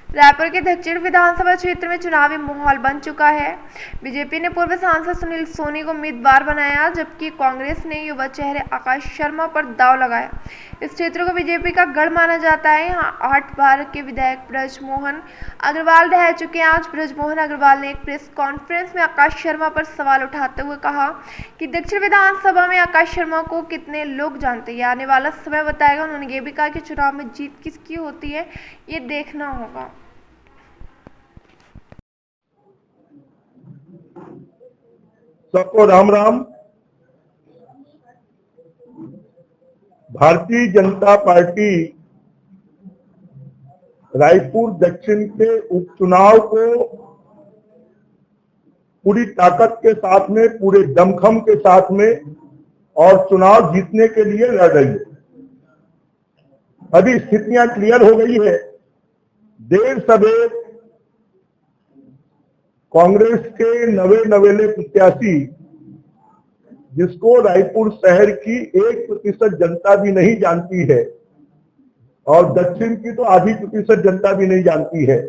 रायपुर के दक्षिण विधानसभा क्षेत्र में चुनावी माहौल बन चुका है। बीजेपी ने पूर्व सांसद सुनील सोनी को उम्मीदवार बनाया, जबकि कांग्रेस ने युवा चेहरे आकाश शर्मा पर दांव लगाया। इस क्षेत्र को बीजेपी का गढ़ माना जाता है। यहाँ 8 बार के विधायक ब्रजमोहन अग्रवाल रह चुके हैं। आज ब्रजमोहन अग्रवाल ने एक प्रेस कॉन्फ्रेंस में आकाश शर्मा पर सवाल उठाते हुए कहा कि दक्षिण विधानसभा में आकाश शर्मा को कितने लोग जानते हैं, आने वाला समय बताएगा। उन्होंने ये भी कहा कि चुनाव में जीत किसकी होती है, ये देखना होगा। सबको राम राम। भारतीय जनता पार्टी रायपुर दक्षिण के उपचुनाव को पूरी ताकत के साथ में, पूरे दमखम के साथ में और चुनाव जीतने के लिए लड़ रही है। अभी स्थितियां क्लियर हो गई है। देर सवेर कांग्रेस के नवेले प्रत्याशी, जिसको रायपुर शहर की 1% जनता भी नहीं जानती है और दक्षिण की तो आधी प्रतिशत जनता भी नहीं जानती है,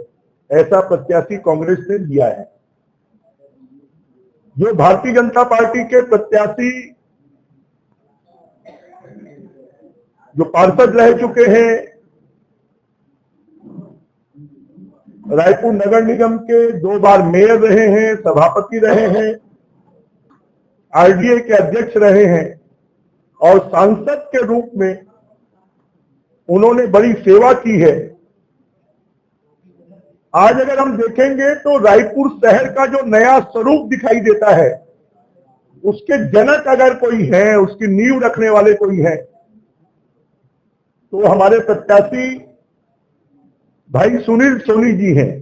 ऐसा प्रत्याशी कांग्रेस ने दिया है। जो भारतीय जनता पार्टी के प्रत्याशी जो पार्षद रह चुके हैं, रायपुर नगर निगम के 2 बार मेयर रहे हैं, सभापति रहे हैं, आरडीए के अध्यक्ष रहे हैं और सांसद के रूप में उन्होंने बड़ी सेवा की है। आज अगर हम देखेंगे तो रायपुर शहर का जो नया स्वरूप दिखाई देता है, उसके जनक अगर कोई है, उसकी नींव रखने वाले कोई है, तो हमारे प्रत्याशी भाई सुनील सोनी जी हैं।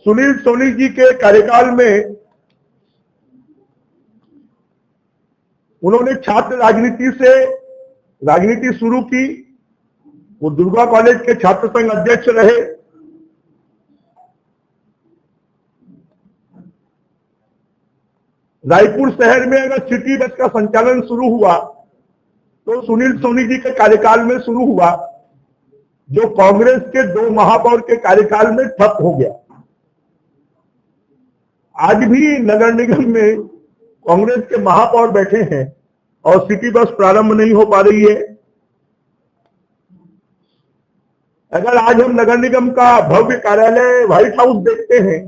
सुनील सोनी जी के कार्यकाल में उन्होंने छात्र राजनीति से राजनीति शुरू की। वो दुर्गा कॉलेज के छात्र संघ अध्यक्ष रहे। रायपुर शहर में अगर सिटी बस का संचालन शुरू हुआ तो सुनील सोनी जी के कार्यकाल में शुरू हुआ, जो कांग्रेस के 2 महापौर के कार्यकाल में ठप हो गया। आज भी नगर निगम में कांग्रेस के महापौर बैठे हैं और सिटी बस प्रारंभ नहीं हो पा रही है। अगर आज हम नगर निगम का भव्य कार्यालय व्हाइट हाउस देखते हैं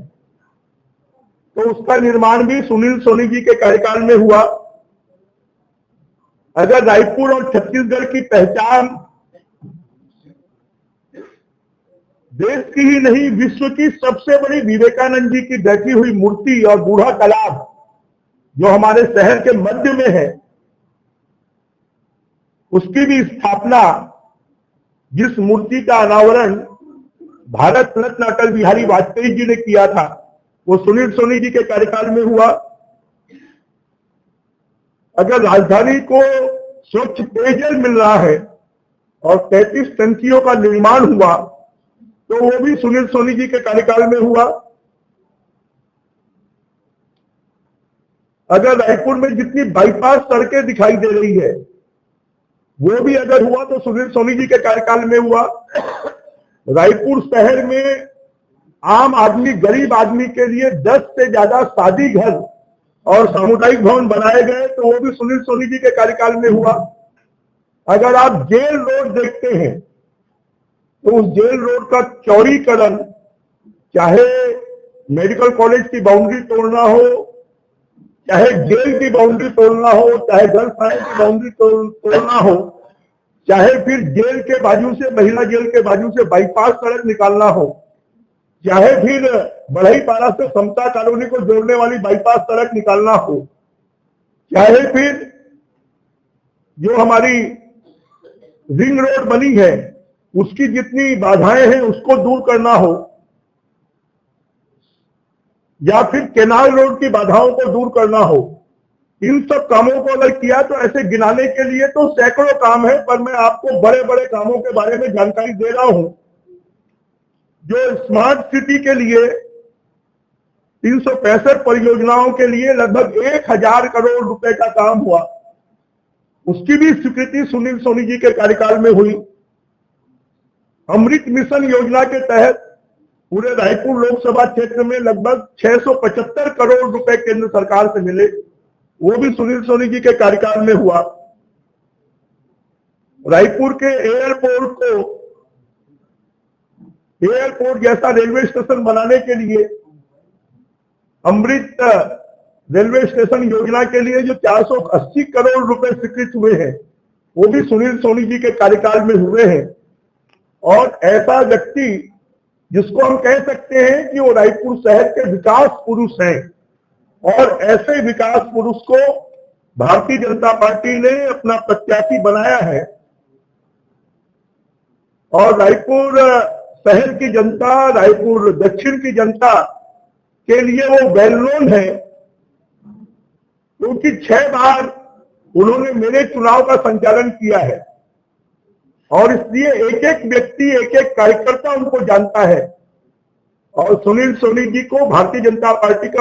तो उसका निर्माण भी सुनील सोनी जी के कार्यकाल में हुआ। अगर रायपुर और छत्तीसगढ़ की पहचान देश की ही नहीं, विश्व की सबसे बड़ी विवेकानंद जी की बैठी हुई मूर्ति और बूढ़ा तालाब जो हमारे शहर के मध्य में है, उसकी भी स्थापना, जिस मूर्ति का अनावरण भारत रत्न अटल बिहारी वाजपेयी जी ने किया था, वो सुनील सोनी जी के कार्यकाल में हुआ। अगर राजधानी को स्वच्छ पेयजल मिल रहा है और 33 टंकियों का निर्माण हुआ तो वो भी सुनील सोनी जी के कार्यकाल में हुआ। अगर रायपुर में जितनी बाईपास सड़कें दिखाई दे रही है वो भी अगर हुआ तो सुनील सोनी जी के कार्यकाल में हुआ। रायपुर शहर में आम आदमी, गरीब आदमी के लिए 10 से ज्यादा शादी घर और सामुदायिक भवन बनाए गए तो वो भी सुनील सोनी जी के कार्यकाल में हुआ। अगर आप जेल रोड देखते हैं तो उस जेल रोड का चौड़ीकरण, चाहे मेडिकल कॉलेज की बाउंड्री तोड़ना हो, चाहे जेल की बाउंड्री तोड़ना हो, चाहे गर्ल्स हाई की बाउंड्री तोड़ना हो, चाहे फिर जेल के बाजू से, महिला जेल के बाजू से बाईपास सड़क निकालना हो, चाहे फिर बढ़ईपारा से समता कॉलोनी को जोड़ने वाली बाईपास सड़क निकालना हो, चाहे फिर जो हमारी रिंग रोड बनी है उसकी जितनी बाधाएं हैं उसको दूर करना हो, या फिर केनाल रोड की बाधाओं को दूर करना हो, इन सब कामों को अगर किया तो ऐसे गिनाने के लिए तो सैकड़ों काम है, पर मैं आपको बड़े बड़े कामों के बारे में जानकारी दे रहा हूं। जो स्मार्ट सिटी के लिए 365 परियोजनाओं के लिए लगभग 1000 करोड़ रुपए का काम हुआ। उसकी भी स्वीकृति सुनील सोनी जी के कार्यकाल में हुई। अमृत मिशन योजना के तहत पूरे रायपुर लोकसभा क्षेत्र में लगभग 675 करोड़ रुपए केंद्र सरकार से मिले, वो भी सुनील सोनी जी के कार्यकाल में हुआ। रायपुर के एयरपोर्ट जैसा रेलवे स्टेशन बनाने के लिए अमृत रेलवे स्टेशन योजना के लिए जो 480 करोड़ रुपए स्वीकृत हुए हैं, वो भी सुनील सोनी जी के कार्यकाल में हुए हैं। और ऐसा व्यक्ति जिसको हम कह सकते हैं कि वो रायपुर शहर के विकास पुरुष हैं, और ऐसे विकास पुरुष को भारतीय जनता पार्टी ने अपना प्रत्याशी बनाया है। और रायपुर शहर की जनता, रायपुर दक्षिण की जनता के लिए वो वेल नोन है, क्योंकि 6 बार उन्होंने मेरे चुनाव का संचालन किया है, और इसलिए एक एक व्यक्ति, एक एक कार्यकर्ता उनको जानता है। और सुनील सोनी जी को भारतीय जनता पार्टी का